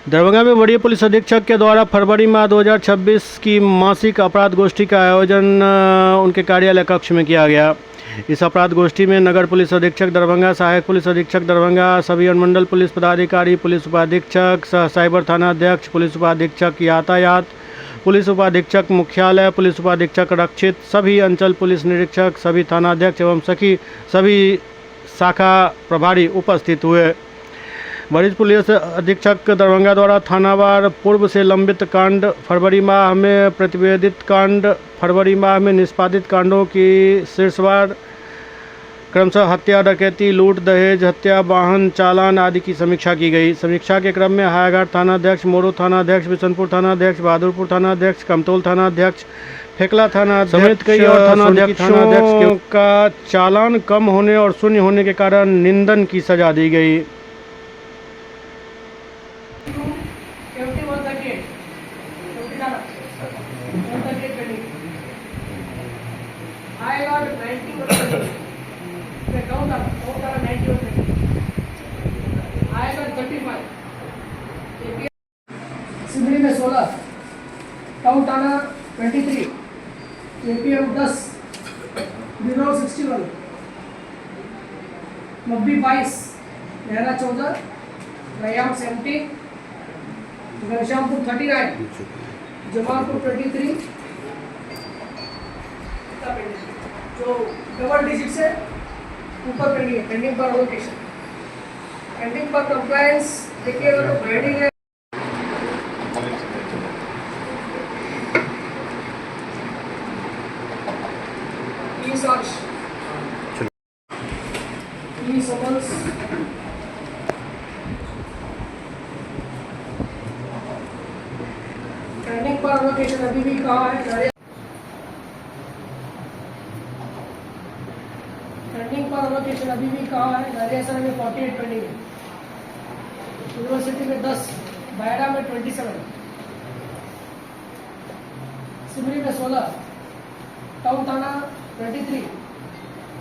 दरभंगा में वरीय पुलिस अधीक्षक के द्वारा फरवरी माह 2026 की मासिक अपराध गोष्ठी का आयोजन उनके कार्यालय कक्ष में किया गया। इस अपराध गोष्ठी में नगर पुलिस अधीक्षक दरभंगा, सहायक पुलिस अधीक्षक दरभंगा, सभी अनुमंडल पुलिस पदाधिकारी, पुलिस उपाधीक्षक, साइबर थाना अध्यक्ष, पुलिस उपाधीक्षक यातायात, पुलिस उपाधीक्षक मुख्यालय, पुलिस उपाधीक्षक रक्षित, सभी अंचल पुलिस निरीक्षक, सभी थानाध्यक्ष एवं सभी शाखा प्रभारी उपस्थित हुए। वरिष्ठ पुलिस अधीक्षक दरभंगा द्वारा थानावार पूर्व से लंबित कांड, फरवरी माह में प्रतिवेदित कांड, फरवरी माह में निष्पादित कांडों की शीर्षवार क्रमशः हत्या, डकैती, लूट, दहेज, हत्या, वाहन चालान आदि की समीक्षा की गई। समीक्षा के क्रम में हायाघाट थानाध्यक्ष, मोरू थानाध्यक्ष, बिशनपुर थानाध्यक्ष, बहादुरपुर थानाध्यक्ष, कमतौल थानाध्यक्ष, फेकला थाना समेत कई और थानाध्यक्षों का चालान कम होने और शून्य होने के कारण निंदन की सजा दी गई। सिमरी में 16, टाउन थाना 23, एपीएम 10, बिरौल 61, मब्बी 22, नेहरा 14, रैयाम 70, घनश्यामपुर 39, जमालपुर 23, जो डबल डिजिट से ऊपर पेंडिंग है, पेंडिंग पर लोकेशन, पेंडिंग पर कंप्लायंस देखिएगा तो पेंडिंग है। सर्च समन्स पेंडिंग पर लोकेशन अभी भी कहाँ है? पेंडिंग पर लोकेशन अभी भी कहाँ है? नरेसर में 48 पेंडिंग है, यूनिवर्सिटी में 10, बायरा में 27, सिमरी में 16, टाउन थाना 23,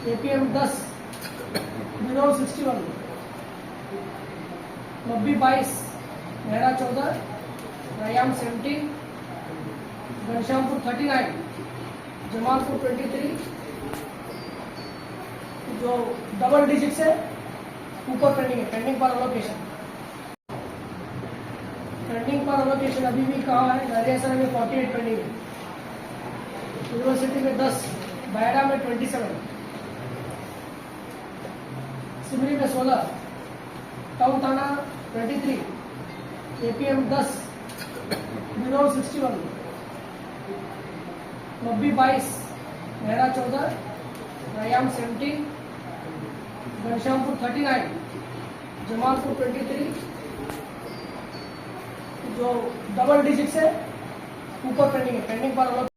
एपीएम 10, बिरौल 61, मब्बी 22, नेहरा 14, रैयाम 70, घनश्यामपुर 39, जमालपुर 23, जो डबल डिजिट से ऊपर पेंडिंग है, पेंडिंग पर लोकेशन, पेंडिंग पर लोकेशन अभी भी कहाँ है? नरेसर में 48 पेंडिंग है, यूनिवर्सिटी में 10, बायरा में 27, सिमरी में 16, टाउन थाना 23, एपीएम 10, बिरौल 61, मब्बी 22, नेहरा 14, रैयाम 70, घनश्यामपुर 39, जमालपुर 23, जो डबल डिजिट से ऊपर पेंडिंग है, पेंडिंग पर